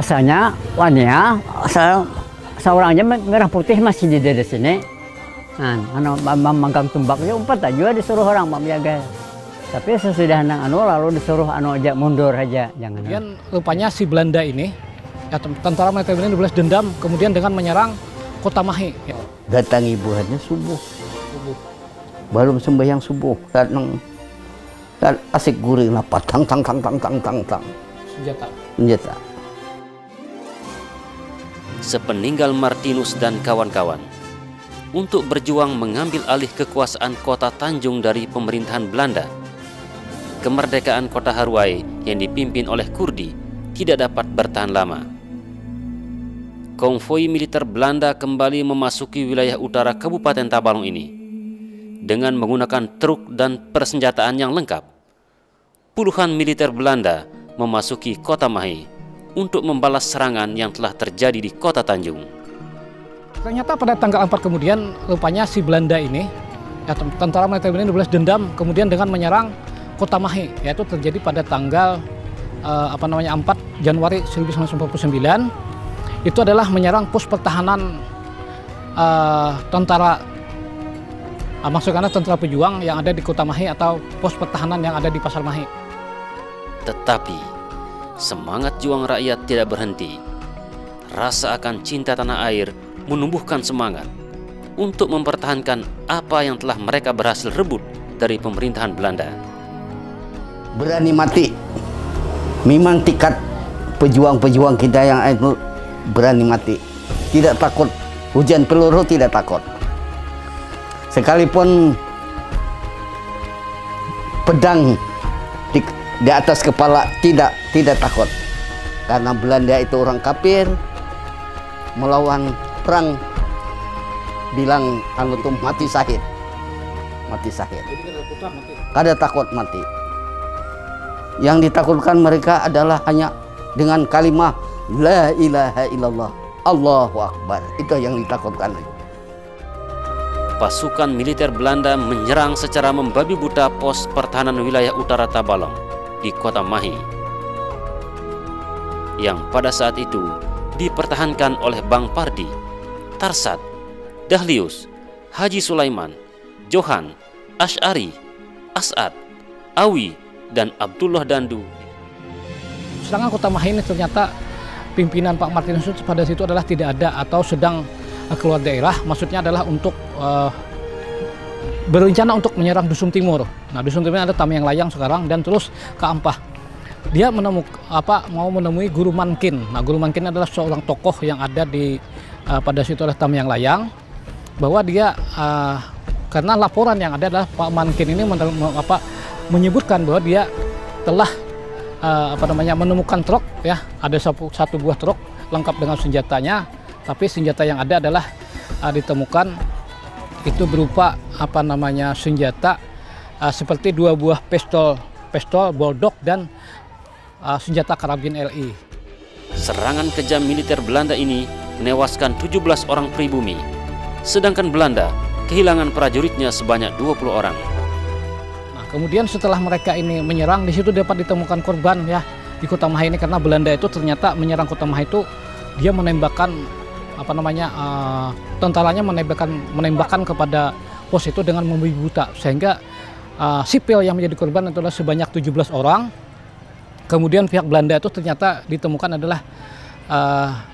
asalnya Wania, asal seorangnya merah putih masih di sini. Nah, memegang tumbaknya umpat aja disuruh orang menjaga. Tapi sesudah lalu disuruh aja mundur aja, jangan. Kemudian rupanya si Belanda ini, ya, tentara militer ini dibalas dendam, kemudian dengan menyerang kota Mahi. Ya. Datang ibuannya subuh. Baru sembahyang subuh, datang asik guring apa tang. Senjata. Sepeninggal Martinus dan kawan-kawan, untuk berjuang mengambil alih kekuasaan kota Tanjung dari pemerintahan Belanda, kemerdekaan kota Haruai yang dipimpin oleh Kurdi tidak dapat bertahan lama. Konvoi militer Belanda kembali memasuki wilayah utara Kabupaten Tabalong ini dengan menggunakan truk dan persenjataan yang lengkap. Puluhan militer Belanda memasuki kota Mahi untuk membalas serangan yang telah terjadi di kota Tanjung. Ternyata pada tanggal 4 kemudian rupanya si Belanda ini, ya, tentara militer ini dibalas dendam, kemudian dengan menyerang kota Mahi, yaitu terjadi pada tanggal 4 Januari 1949. Itu adalah menyerang pos pertahanan maksudnya tentara pejuang yang ada di kota Mahi atau pos pertahanan yang ada di Pasar Mahi. Tetapi semangat juang rakyat tidak berhenti. Rasa akan cinta tanah air menumbuhkan semangat untuk mempertahankan apa yang telah mereka berhasil rebut dari pemerintahan Belanda. Berani mati. Memang tingkat pejuang-pejuang kita yang itu berani mati. Tidak takut hujan peluru, tidak takut. Sekalipun pedang di atas kepala tidak takut. Karena Belanda itu orang kafir, melawan perang bilang anutum mati syahid. Kada takut mati. Yang ditakutkan mereka adalah hanya dengan kalimat la ilaha illallah, Allahu akbar. Itu yang ditakutkan. Pasukan militer Belanda menyerang secara membabi buta pos pertahanan wilayah utara Tabalong di kota Mahi, yang pada saat itu dipertahankan oleh Bang Pardi, Tarsat, Dahlius, Haji Sulaiman, Johan, Asy'ari, As'ad, Awi, dan Abdullah Dandu. Sedangkan kota Mahi ini ternyata pimpinan Pak Martinus pada situ adalah tidak ada atau sedang keluar daerah, maksudnya adalah untuk berencana untuk menyerang Dusun Timur. Nah, Dusun Timur ada Tamyang Layang sekarang dan terus ke Ampah. Dia mau menemui Guru Mankin. Nah, Guru Mankin adalah seorang tokoh yang ada di pada situ adalah Tamyang Layang, bahwa dia karena laporan yang ada adalah Pak Mankin ini menyebutkan bahwa dia telah menemukan truk, ya, ada satu buah truk lengkap dengan senjatanya, tapi senjata yang ada adalah ditemukan itu berupa senjata seperti 2 buah pistol boldog dan senjata karabin LI. Serangan kejam militer Belanda ini menewaskan 17 orang pribumi, sedangkan Belanda kehilangan prajuritnya sebanyak 20 orang. Nah, kemudian setelah mereka ini menyerang, di situ dapat ditemukan korban, ya, di kota Mahi ini, karena Belanda itu ternyata menyerang kota Mahi itu dia menembakkan tentaranya menembakkan kepada pos itu dengan membabi buta, sehingga sipil yang menjadi korban adalah sebanyak 17 orang. Kemudian pihak Belanda itu ternyata ditemukan adalah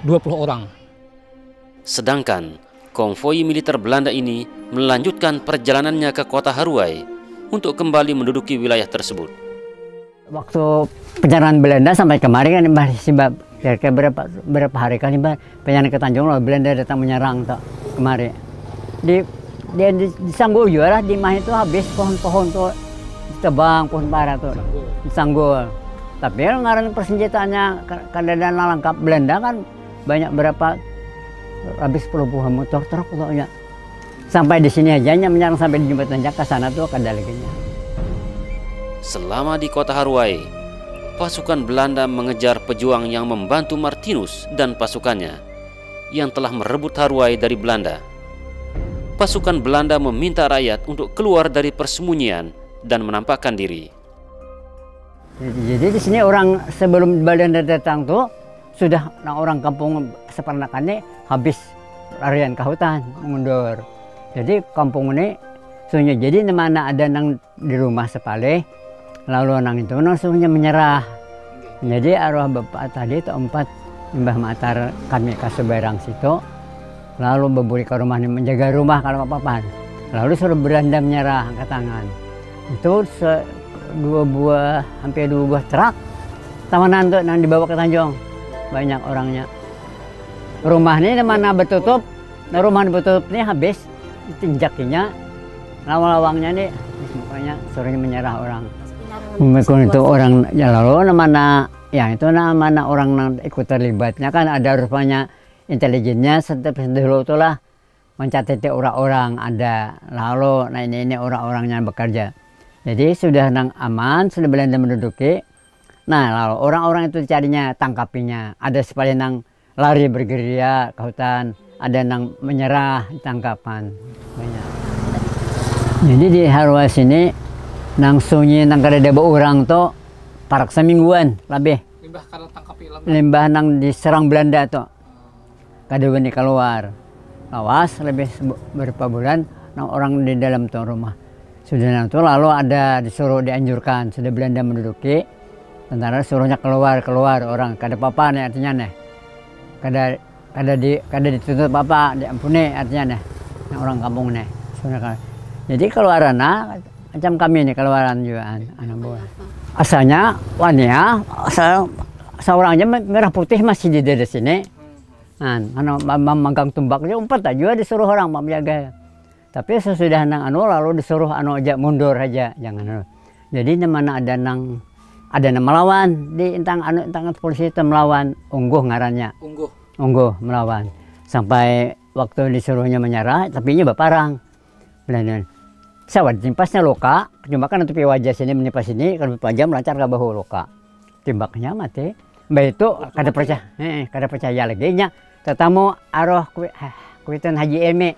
20 orang. Sedangkan konvoi militer Belanda ini melanjutkan perjalanannya ke kota Haruai untuk kembali menduduki wilayah tersebut. Waktu perjalanan Belanda sampai kemarin kan masih kira-kira berapa hari kan perjalanan ke Tanjung lalu Belanda datang menyerang kemarin. Di Sanggul juga di Mahi itu habis pohon-pohon tuh tebang, pohon bara tuh di Sanggul. Tapi ngaran persenjataannya kadang lengkap. Belanda kan banyak berapa habis 10 buah motor truk pokoknya. Sampai di sini aja menyerang sampai di jembatan Jaka sana tuh kada lagi. Selama di kota Haruai, pasukan Belanda mengejar pejuang yang membantu Martinus dan pasukannya yang telah merebut Haruai dari Belanda. Pasukan Belanda meminta rakyat untuk keluar dari persembunyian dan menampakkan diri. Jadi di sini orang sebelum Belanda datang tuh sudah orang kampung sepernakannya habis larian ke hutan mundur. Jadi kampung ini sunya jadi mana ada nang di rumah sepale lalu nang itu langsungnya menyerah. Jadi arwah bapak tadi itu 4 Mbah Matar kami ke Seberang situ lalu berburi ke rumah ini menjaga rumah kalau apa-apa. Lalu suruh beranda menyerah angkat tangan. Itu hampir 2 buah truk tamanan tuh nang dibawa ke Tanjung. Banyak orangnya. Rumah ini mana bertutup, nah rumah bertutup ini habis tinjakinya, lawang-lawangnya nih, makanya suruhnya menyerah orang. Mungkin itu orang ya lalu mana, ya itu mana orang yang ikut terlibatnya kan ada rupanya intelijennya setiap dulu itulah mencatati orang-orang ada, lalu nah ini orang-orangnya bekerja. Jadi sudah nang aman, sudah Belanda menduduki. Nah, lalu orang-orang itu carinya tangkapinya. Ada sekali nang lari bergeria ke hutan, ada nang menyerah tangkapan. Banyak. Jadi di Harwas ini nang sunyi nang kada ada orang to parak semingguan lebih. Limbah kada tangkapi limbah nang diserang Belanda to. Kada wani keluar. Lawas lebih beberapa bulan nang orang di dalam tuh rumah. Sudah nang tuh lalu ada disuruh dianjurkan, sudah Belanda menduduki. Tentara suruhnya keluar orang kada apa-apa nih artinya nih kada dituntut apa diampuni artinya nih orang kampung nih jadi keluarana macam kami nih keluaran juga anak buah asalnya wania seorangnya merah putih masih di sini memegang tumbaknya umpat aja disuruh orang menjaga tapi sesudah nang lalu disuruh aja mundur aja jangan jadi mana ada yang melawan di intang polisi itu melawan ungguh ngarannya ungguh melawan sampai waktu disuruhnya menyerah tapi ini baparang Belanda sawat timpasnya luka cuma kan untuk wajah sini menimpas sini kalau pajam melancar ke bahu luka timbaknya mati mbak itu kada percaya lagi nya tetamu arwah kuitan Haji Emi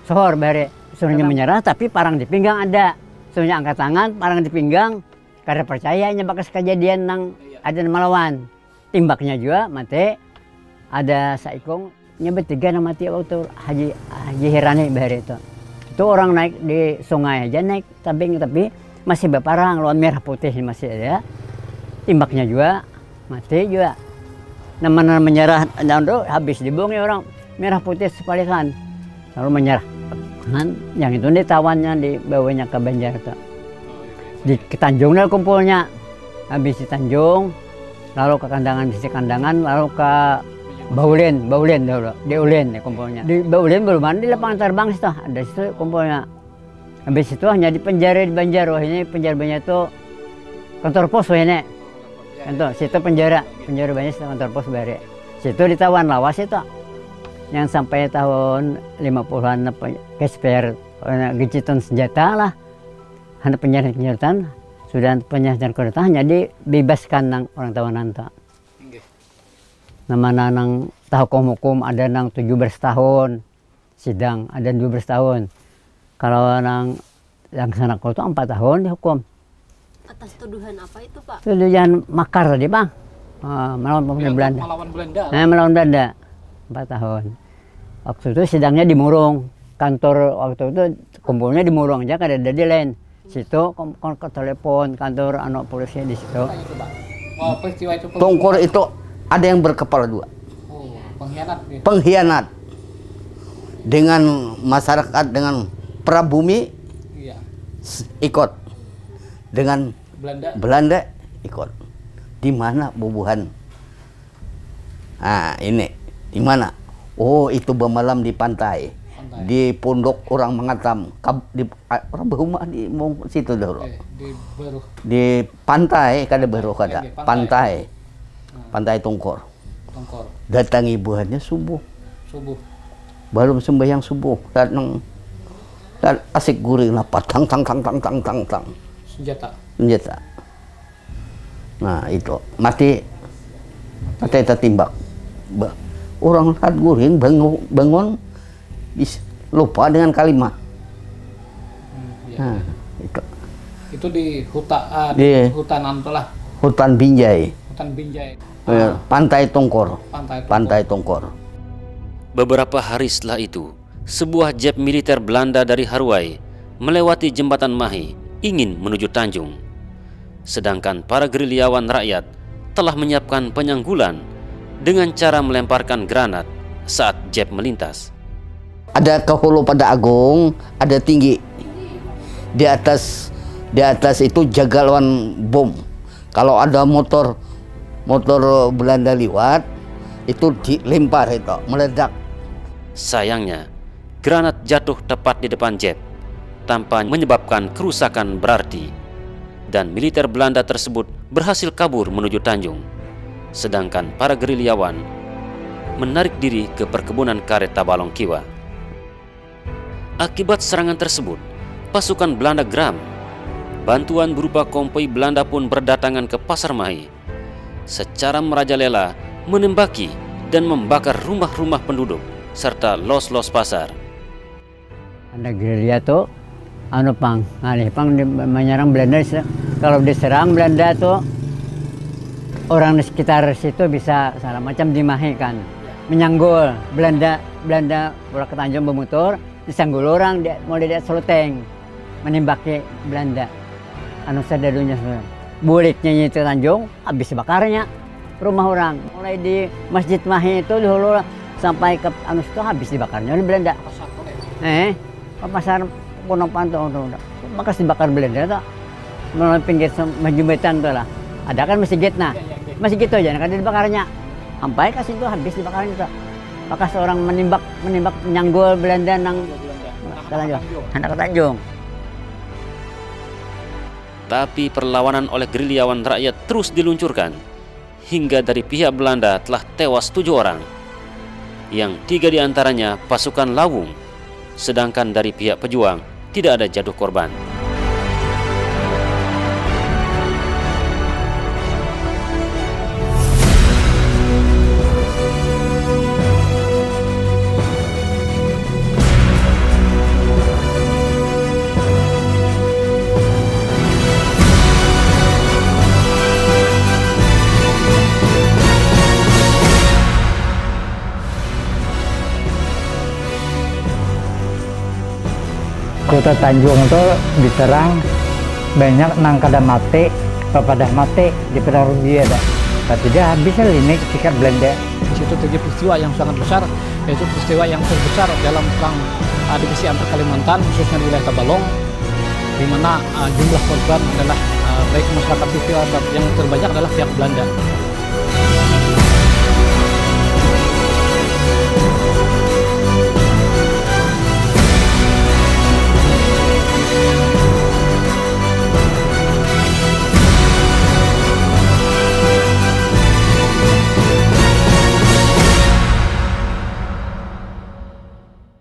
sohor bare suruhnya menyerah tapi parang di pinggang ada suruhnya angkat tangan parang di pinggang karena percayanya bakas kejadian nang ada melawan timbaknya juga mati ada saikong nyebet 3 nang mati waktu Haji Hirani bahari itu orang naik di sungai aja naik tabing tapi masih beparang lawan merah putih masih ada timbaknya juga mati juga namanya menyerah dan habis dibuangnya orang merah putih sepalikan lalu menyerah kan yang itu ditawannya dibawanya ke Banjar tuh di Tanjung kumpulnya habis di Tanjung lalu ke kandangan lalu ke Baulen dulu di Ulen ya kumpulnya di Baulen belum ada di lapangan terbang situ ada situ kumpulnya habis itu hanya di penjara di Banjar wah ini penjara banyak itu kantor pos wah ini kantor situ penjara banyak situ kantor pos bare situ ditawan lawas itu yang sampai tahun 50-an kesper geciton senjata lah hanya penjara-penjara sudah penjara hanya dibebaskan nang orang tawanan tak. Nama nang tahu hukum ada nang 17 tahun sidang ada 12 tahun. Kalau nang yang sana itu 4 tahun dihukum. Atas tuduhan apa itu Pak? Tuduhan makar tadi bang, melawan pemerintah Belanda. Melawan Belanda 4 tahun. Waktu itu sidangnya di Murung, kantor waktu itu kumpulnya di Murung aja kada ada di lain. Situ ke telepon kantor anak polisi di situ. Tongkor itu ada yang berkepala 2. Oh, pengkhianat. Pengkhianat dengan masyarakat dengan prabumi iya. Ikut dengan Belanda ikut. Di mana bubuhan? Nah ini di mana? Oh itu bermalam di pantai. Di pondok orang mengatam di orang berumah di situ dulu di pantai kada baru kada pantai Tongkor datangi buahnya subuh baru sembahyang subuh dan asik guring lapat tang senjata nah itu mati tertimbak orang lihat guring bangun lupa dengan kalimat. Itu di hutan Antolah. Hutan Binjai. Kecamatan Binjai. Pantai Tongkor. Pantai Tongkor. Beberapa hari setelah itu, sebuah jet militer Belanda dari Haruai melewati jembatan Mahi ingin menuju Tanjung. Sedangkan para gerilyawan rakyat telah menyiapkan penyanggulan dengan cara melemparkan granat saat jet melintas. Ada ke Hulu Pada Agung, ada tinggi. Di atas itu jaga lawan bom. Kalau ada motor Belanda lewat, itu dilempar itu, meledak. Sayangnya, granat jatuh tepat di depan jet tanpa menyebabkan kerusakan berarti, dan militer Belanda tersebut berhasil kabur menuju Tanjung. Sedangkan para gerilyawan menarik diri ke perkebunan karet Tabalong Kiwa. Akibat serangan tersebut, pasukan Belanda geram. Bantuan berupa konvoi Belanda pun berdatangan ke Pasar Mahi, secara merajalela menembaki dan membakar rumah-rumah penduduk serta los-los pasar. Ada gerilya tuh, menyerang Belanda. Kalau diserang Belanda tuh, orang di sekitar situ bisa salah macam dimahikan, menyanggul. Belanda bola ke Tanjung bermotor, disanggul orang, mulai dia seloteng, menembaki Belanda. Sadadunya buliknya itu Tanjung, habis bakarnya rumah orang. Mulai di Masjid Mahi itu dulu sampai ke itu habis dibakarnya oleh Belanda. Pasar Ponopan tuh, bekas dibakar Belanda tuh. Melalui pinggir jembatan tuh lah. Ada kan masjid masih gitu aja, kan dibakarnya. Sampai ke situ habis dibakarnya tuh. Bekas orang menembak menyanggul Belanda nang anak Tanjung. Tapi perlawanan oleh gerilyawan rakyat terus diluncurkan, hingga dari pihak Belanda telah tewas 7 orang, yang 3 diantaranya pasukan Lawung, sedangkan dari pihak pejuang tidak ada jatuh korban. Kota Tanjung itu diserang banyak nang kada mati, pada mati di perang dia ada. Tapi dia habisnya ini ketika Belanda. Di situ terjadi peristiwa yang sangat besar, yaitu peristiwa yang terbesar dalam perang divisi antar Kalimantan, khususnya di wilayah Tabalong, di mana jumlah korban adalah baik masyarakat sipil yang terbanyak adalah pihak Belanda.